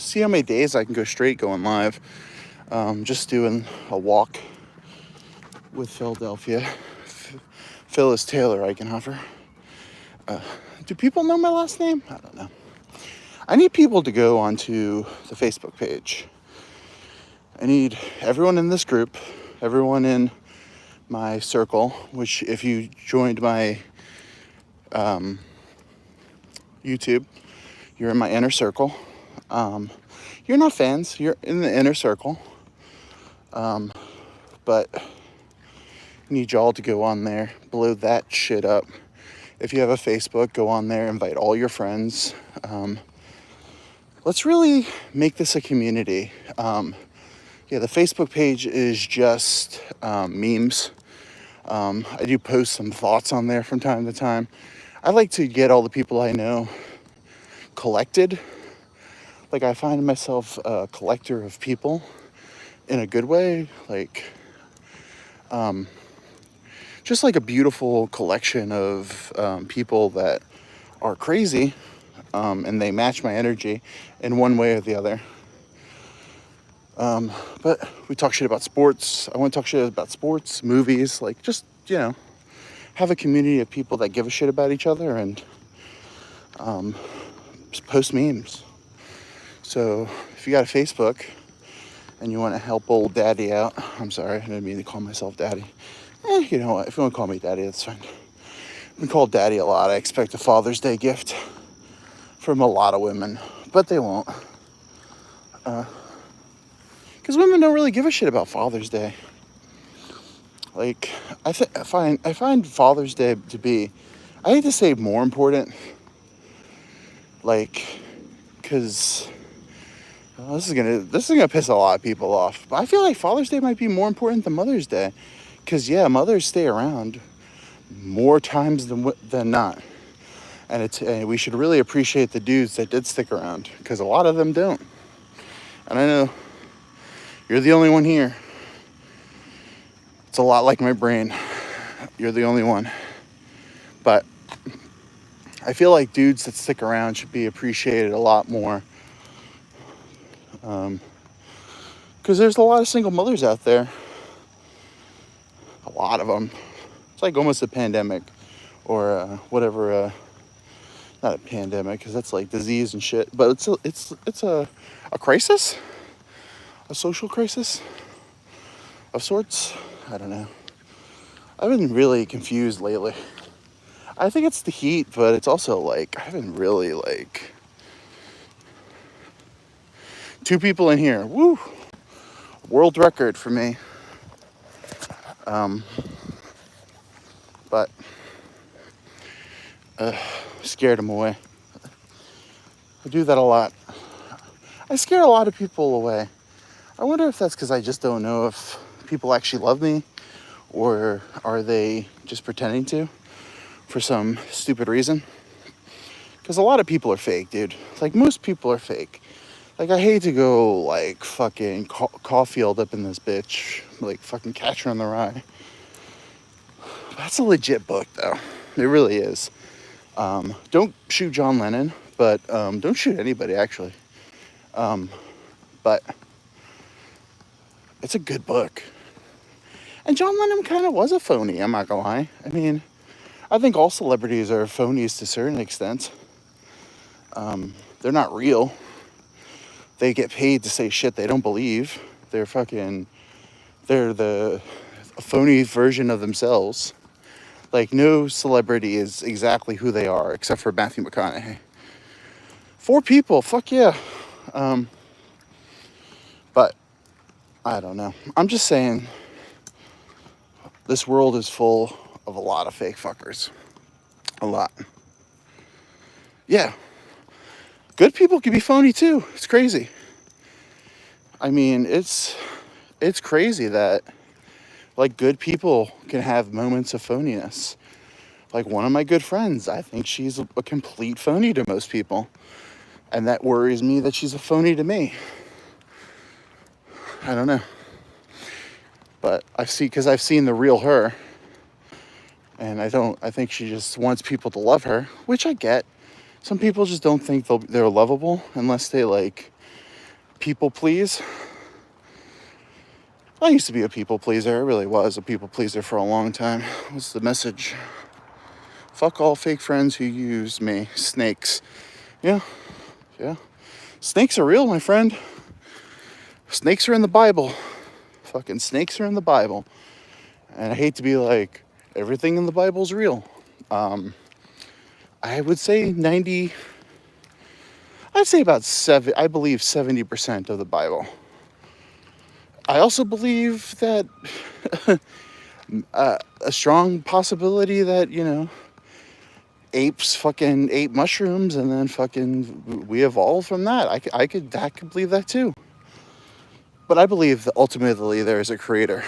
see how many days I can go straight going live. Just doing a walk with Philadelphia. Phyllis Taylor Eichenhofer. Do people know my last name? I don't know. I need people to go onto the Facebook page. I need everyone in this group, everyone in my circle, which if you joined my YouTube, you're in my inner circle. You're not fans, you're in the inner circle. But I need y'all to go on there, blow that shit up. If you have a Facebook, go on there, invite all your friends. Let's really make this a community. The Facebook page is just memes. I do post some thoughts on there from time to time. I like to get all the people I know collected. Like, I find myself a collector of people in a good way. Like, just like a beautiful collection of people that are crazy, and they match my energy in one way or the other. But we talk shit about sports. I want to talk shit about sports, movies, like just, have a community of people that give a shit about each other and just post memes. So if you got a Facebook and you want to help old daddy out, I'm sorry, I didn't mean to call myself daddy. You know what, if you want to call me daddy, that's fine. I've been called daddy a lot. I expect a Father's Day gift from a lot of women, but they won't. Because women don't really give a shit about Father's Day. Like, I find Father's Day to be, I hate to say more important, like, because this is gonna piss a lot of people off. But I feel like Father's Day might be more important than Mother's Day, because mothers stay around more times than not, and we should really appreciate the dudes that did stick around, because a lot of them don't. And I know you're the only one here. It's a lot like my brain. You're the only one. But I feel like dudes that stick around should be appreciated a lot more. Because there's a lot of single mothers out there. A lot of them. It's like almost a pandemic. Or whatever. Not a pandemic, because that's like disease and shit. But it's a crisis? A social crisis? Of sorts? I don't know. I've been really confused lately. I think it's the heat, but it's also like, I've been really like... 2 people in here. Woo! World record for me. But scared them away. I do that a lot. I scare a lot of people away. I wonder if that's because I just don't know if people actually love me, or are they just pretending to for some stupid reason? Because a lot of people are fake, dude. Like, most people are fake. Like, I hate to go, like, fucking Caulfield up in this bitch. Like, fucking Catcher in the Rye. That's a legit book, though. It really is. Don't shoot John Lennon, but don't shoot anybody, actually. But it's a good book. And John Lennon kind of was a phony, I'm not gonna lie. I mean, I think all celebrities are phonies to a certain extent. They're not real. They get paid to say shit they don't believe. They're the phony version of themselves. Like, no celebrity is exactly who they are, except for Matthew McConaughey. 4 people, fuck yeah. But, I don't know. I'm just saying, this world is full of a lot of fake fuckers. A lot. Yeah. Good people can be phony too. It's crazy. I mean, it's crazy that, like, good people can have moments of phoniness. Like, one of my good friends, I think she's a complete phony to most people. And that worries me that she's a phony to me. I don't know. But I've seen the real her. And I think she just wants people to love her, which I get. Some people just don't think they're lovable unless they, like, people please. I used to be a people pleaser. I really was a people pleaser for a long time. What's the message? Fuck all fake friends who use me. Snakes. Yeah. Snakes are real, my friend. Snakes are in the Bible. Fucking snakes are in the Bible. And I hate to be like, everything in the Bible's real. I would say I believe 70% of the Bible. I also believe that a strong possibility that, apes fucking ate mushrooms and then fucking we evolved from that. I could believe that too. But I believe that ultimately there is a creator.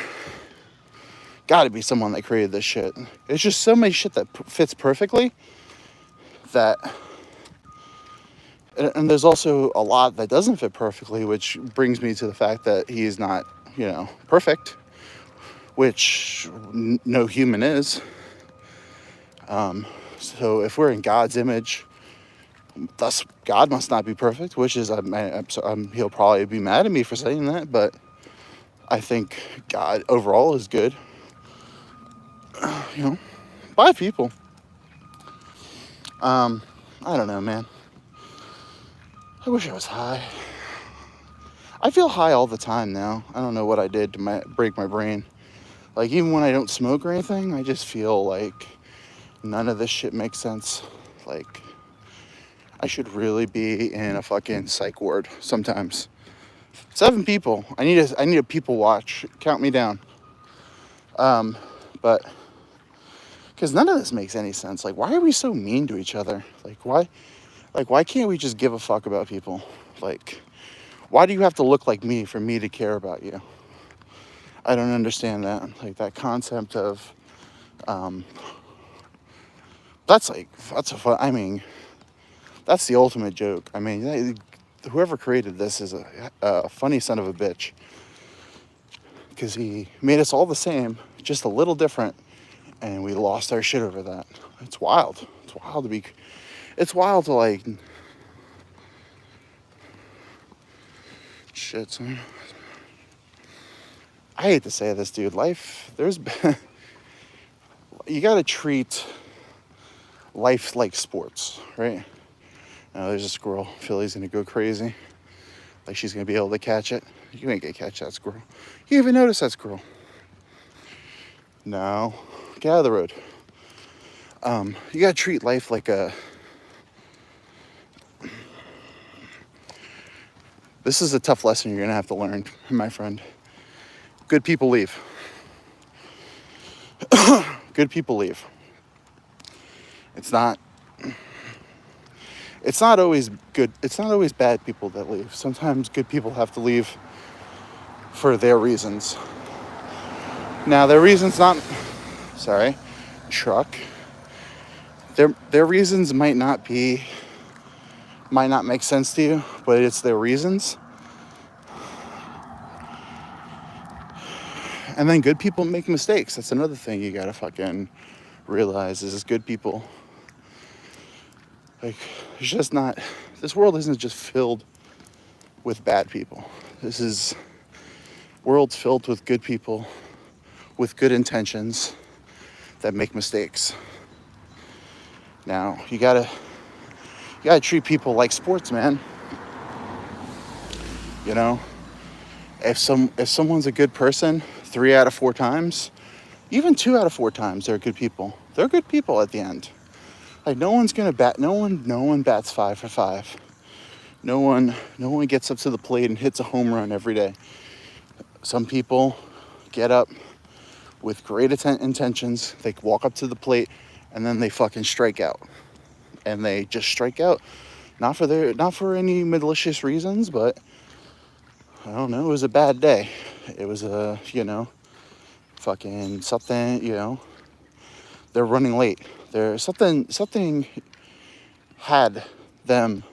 Gotta be someone that created this shit. It's just so many shit that fits perfectly that... And there's also a lot that doesn't fit perfectly, which brings me to the fact that he is not, perfect, which no human is. So if we're in God's image, thus God must not be perfect, which is, he'll probably be mad at me for saying that, but I think God overall is good. By people. I don't know, man. I wish I was high. I feel high all the time now. I don't know what I did to break my brain. Like, even when I don't smoke or anything, I just feel like none of this shit makes sense. Like, I should really be in a fucking psych ward sometimes. 7 people. I need a people watch. Count me down. But because none of this makes any sense. Like, why are we so mean to each other? Why can't we just give a fuck about people? Like, why do you have to look like me for me to care about you? I don't understand that. Like, that concept of, that's the ultimate joke. I mean, whoever created this is a funny son of a bitch. Because he made us all the same, just a little different, and we lost our shit over that. It's wild. It's wild to like... Shit, son. I hate to say this, dude. You gotta treat life like sports, right? Now there's a squirrel. Philly's gonna go crazy. Like she's gonna be able to catch it. You ain't gonna catch that squirrel. You even notice that squirrel? No. Get out of the road. You gotta treat life like a... This is a tough lesson you're gonna have to learn, my friend. Good people leave. Good people leave. It's not always good. It's not always bad people that leave. Sometimes good people have to leave for their reasons. Now, their reasons truck. Their reasons might not make sense to you, but it's their reasons. And then good people make mistakes. That's another thing you gotta fucking realize is good people. Like, it's just not... This world isn't just filled with bad people. World's filled with good people with good intentions that make mistakes. Now, you gotta treat people like sports, man. If someone's a good person 3 out of 4 times, even 2 out of 4 times, they're good people. They're good people at the end. Like, no one bats 5 for 5. No one gets up to the plate and hits a home run every day. Some people get up with great intentions. They walk up to the plate and then they fucking strike out. And they just strike out, not for any malicious reasons, but I don't know, it was a bad day. It was fucking something, they're running late. There's something had them.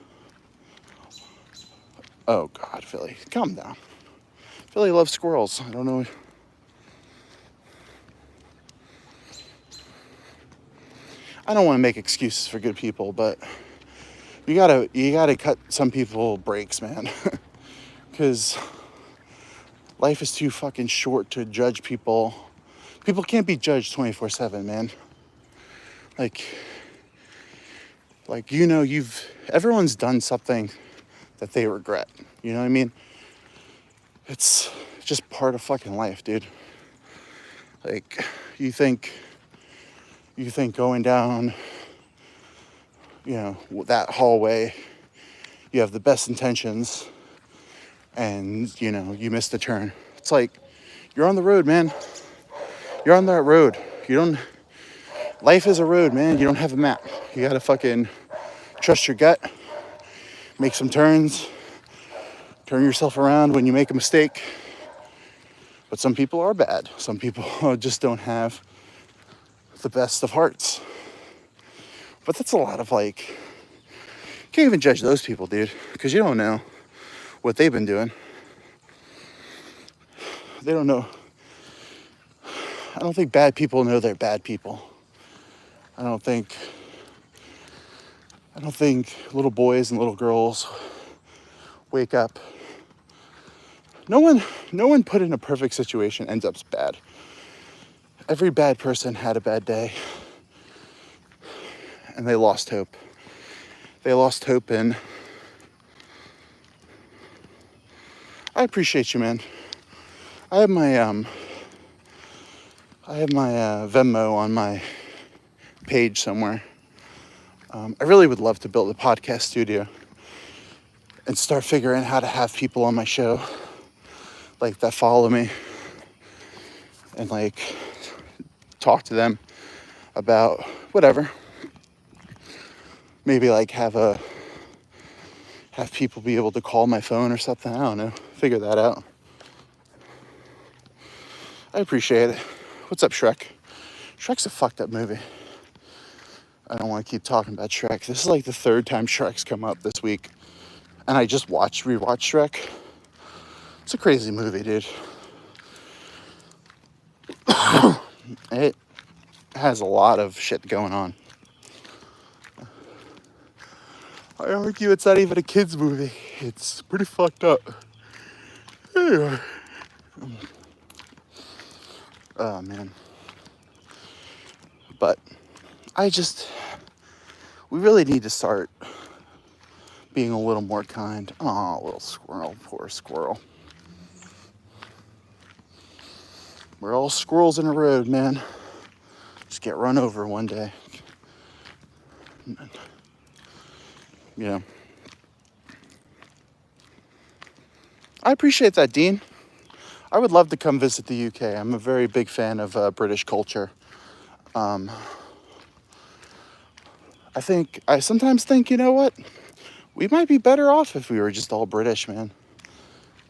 Oh God, Philly, calm down. Philly loves squirrels. I don't know. I don't want to make excuses for good people, but you gotta cut some people breaks, man. because life is too fucking short to judge people. People can't be judged 24/7, man. Like, everyone's done something that they regret. You know what I mean? It's just part of fucking life, dude. Like, you think going down, that hallway, you have the best intentions, and, you missed the turn. It's like, you're on the road, man. You're on that road. Life is a road, man. You don't have a map. You gotta fucking trust your gut, make some turns, turn yourself around when you make a mistake. But some people are bad. Some people just don't have the best of hearts. But that's a lot of can't even judge those people, dude, because you don't know what they've been doing. They don't know. I don't think bad people know they're bad people. I don't think little boys and little girls wake up. No one put in a perfect situation ends up bad. Every bad person had a bad day, and they lost hope. They lost hope, and I appreciate you, man. I have my Venmo on my page somewhere. I really would love to build a podcast studio and start figuring out how to have people on my show that follow me and talk to them about whatever. Maybe have people be able to call my phone or something. I don't know. Figure that out. I appreciate it. What's up, Shrek? Shrek's a fucked up movie. I don't want to keep talking about Shrek. This is the third time Shrek's come up this week. And I just rewatched Shrek. It's a crazy movie, dude. It has a lot of shit going on. I argue it's not even a kid's movie. It's pretty fucked up. Anyway. Oh, man. But we really need to start being a little more kind. Oh, little squirrel, poor squirrel. We're all squirrels in a road, man. Just get run over one day. I appreciate that, Dean. I would love to come visit the UK. I'm a very big fan of British culture. I sometimes think, you know what? We might be better off if we were just all British, man.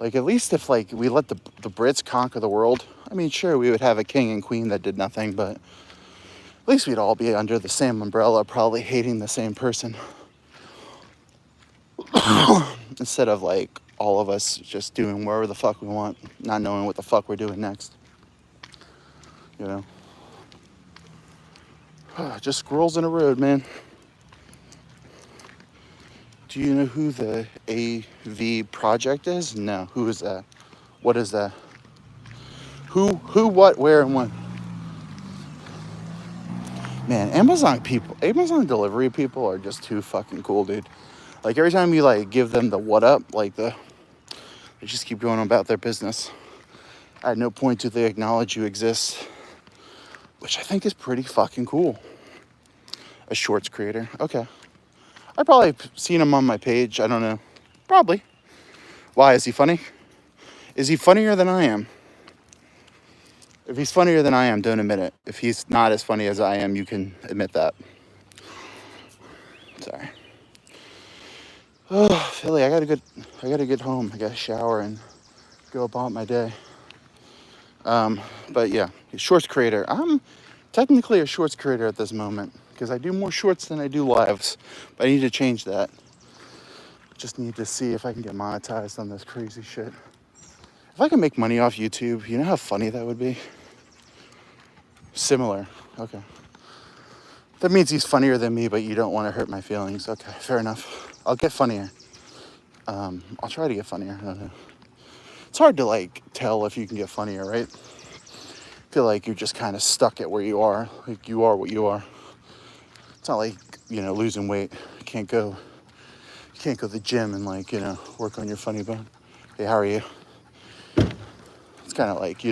At least if, we let the Brits conquer the world. I mean, sure, we would have a king and queen that did nothing, but at least we'd all be under the same umbrella, probably hating the same person. Instead of, all of us just doing wherever the fuck we want, not knowing what the fuck we're doing next. Just squirrels in a road, man. Do you know who the AV project is? No. Who is that? What is that? Who, what, where, and when? Man, Amazon delivery people are just too fucking cool, dude. Every time you, give them the what up, they just keep going about their business. At no point do they acknowledge you exist, which I think is pretty fucking cool. A shorts creator. Okay. I probably seen him on my page. I don't know. Probably. Why? Is he funny? Is he funnier than I am? If he's funnier than I am, don't admit it. If he's not as funny as I am, you can admit that. Sorry. Oh, Philly, I gotta get home. I gotta shower and go about my day. But yeah, shorts creator. I'm technically a shorts creator at this moment because I do more shorts than I do lives. But I need to change that. Just need to see if I can get monetized on this crazy shit. If I can make money off YouTube, you know how funny that would be? Similar. Okay. That means he's funnier than me, but you don't want to hurt my feelings. Okay, fair enough. I'll get funnier. I'll try to get funnier. I don't know. it's hard to like tell if you can get funnier, right? I feel like you're just kind of stuck at where you are. Like you are what you are. It's not like, losing weight. You can't go to the gym and like, work on your funny bone. Hey, how are you? It's kind of like,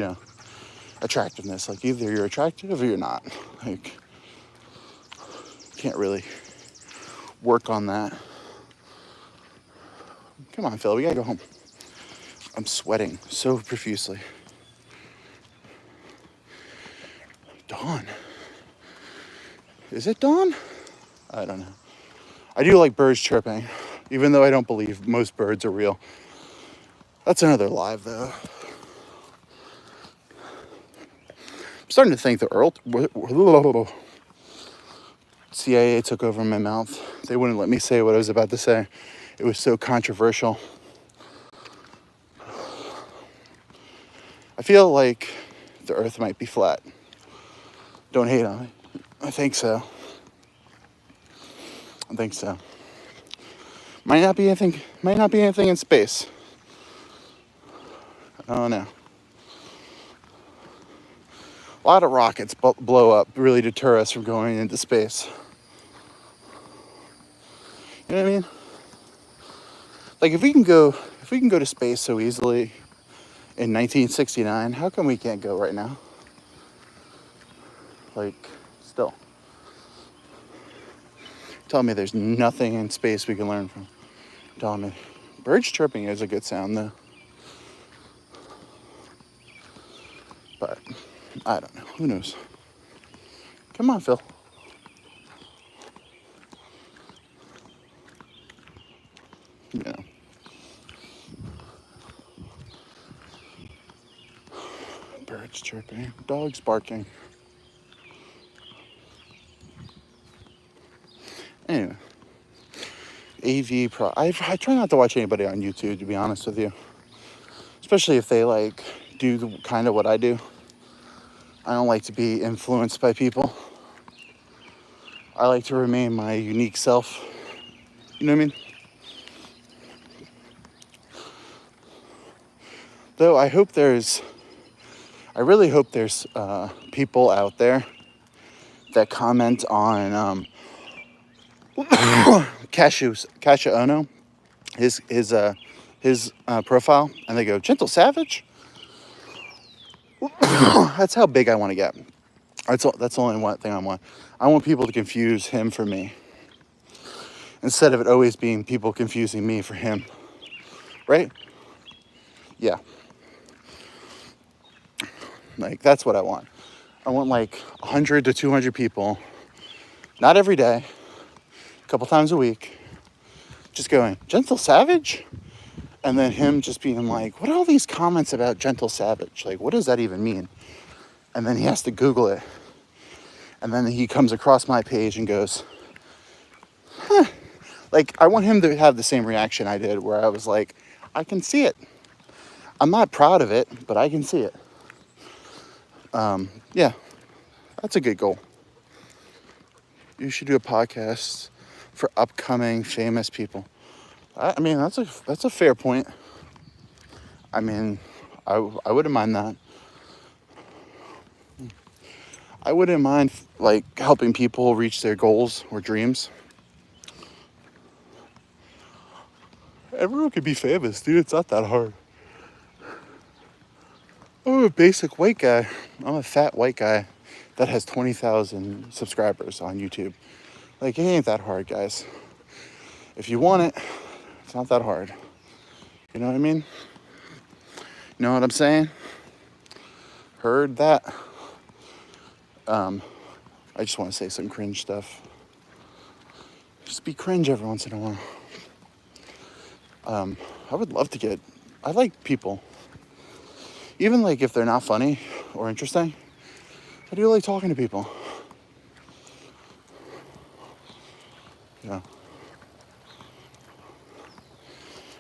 attractiveness. Like either you're attractive or you're not. Like you can't really work on that. Come on, Phil, we gotta go home. I'm sweating so profusely. Dawn. Is it dawn? I don't know. I do like birds chirping, even though I don't believe most birds are real. That's another lie, though. I'm starting to think the CIA took over my mouth. They wouldn't let me say what I was about to say. It was so controversial. I feel like the earth might be flat. Don't hate on it. I think so. Might not be anything in space. I don't know. A lot of rockets blow up, really deter us from going into space. You know what I mean? Like if we can go to space so easily in 1969, how come we can't go right now? Like, still. Tell me there's nothing in space we can learn from. Tell me. Birds chirping is a good sound though. But I don't know. Who knows? Come on, Phil. Yeah. Birds chirping. Dogs barking. Anyway. AV Pro. I try not to watch anybody on YouTube, to be honest with you. Especially if they like do kind of what I do. I don't like to be influenced by people. I like to remain my unique self. You know what I mean? Though I really hope there's people out there that comment on Kasha Ono, his profile, and they go, Gentle Savage? That's how big I want to get. That's only one thing I want. I want people to confuse him for me, instead of it always being people confusing me for him. Right? Yeah. Like, that's what I want. I want like 100 to 200 people, not every day, a couple times a week, just going, Gentle Savage? And then him just being like, what are all these comments about Gentle Savage? Like, what does that even mean? And then he has to Google it. And then he comes across my page and goes, huh. Like, I want him to have the same reaction I did, where I was like, I can see it. I'm not proud of it, but I can see it. Yeah, that's a good goal. You should do a podcast for upcoming famous people. I mean, that's a fair point. I mean, I wouldn't mind that. I wouldn't mind like helping people reach their goals or dreams. Everyone could be famous, dude. It's not that hard. I'm a basic white guy. I'm a fat white guy that has 20,000 subscribers on YouTube. Like, it ain't that hard, guys. If you want it, it's not that hard. You know what I mean? You know what I'm saying? Heard that? I just want to say some cringe stuff. Just be cringe every once in a while. I would love to I like people. Even like if they're not funny or interesting, I do like talking to people. Yeah.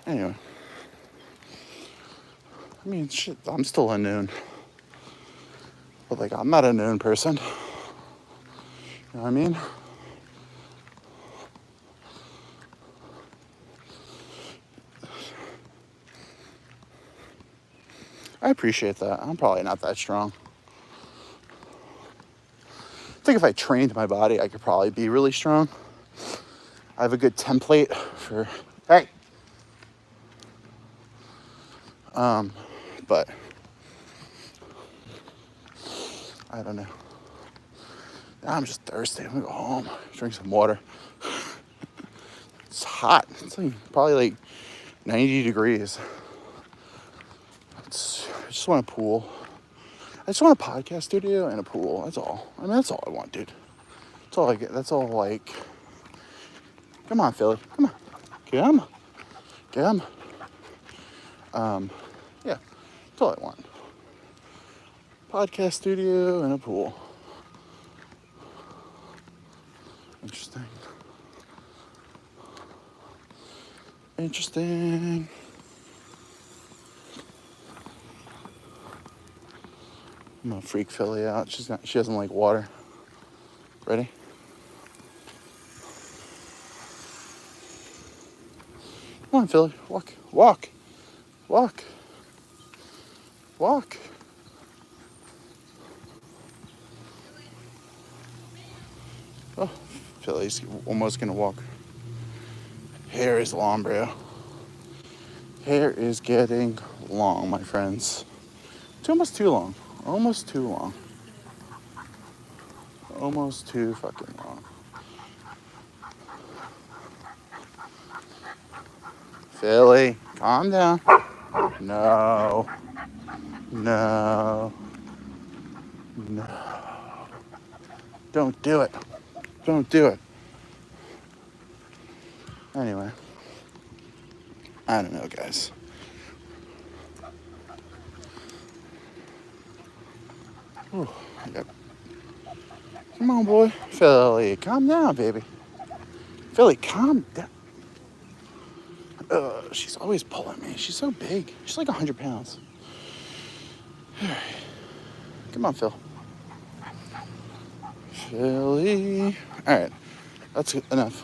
Anyway. I mean, shit, I'm still unknown. But like, I'm not a known person. You know what I mean? I appreciate that. I'm probably not that strong. I think if I trained my body, I could probably be really strong. I have a good template for, hey. But I don't know. Now I'm just thirsty. I'm gonna go home, drink some water. It's hot. It's like probably like 90 degrees. I just want a pool. I just want a podcast studio and a pool. That's all. I mean, that's all I want, dude. That's all I get. That's all, like... Come on, Philly. Come on. Come. Come. Yeah. That's all I want. Podcast studio and a pool. Interesting. Interesting. I'm gonna freak Philly out. She doesn't like water. Ready? Come on, Philly. Walk. Walk. Walk. Walk. Oh, Philly's almost gonna walk. Hair is long, bro. Hair is getting long, my friends. It's almost too long. Almost too long. Almost too fucking long. Philly, calm down. No. No. No. Don't do it. Don't do it. Anyway. I don't know, guys. Ooh, yep. Come on, boy. Philly, calm down, baby. Philly, calm down. She's always pulling me. She's so big. She's like 100 pounds. All right. Come on, Phil. Philly. All right. That's enough.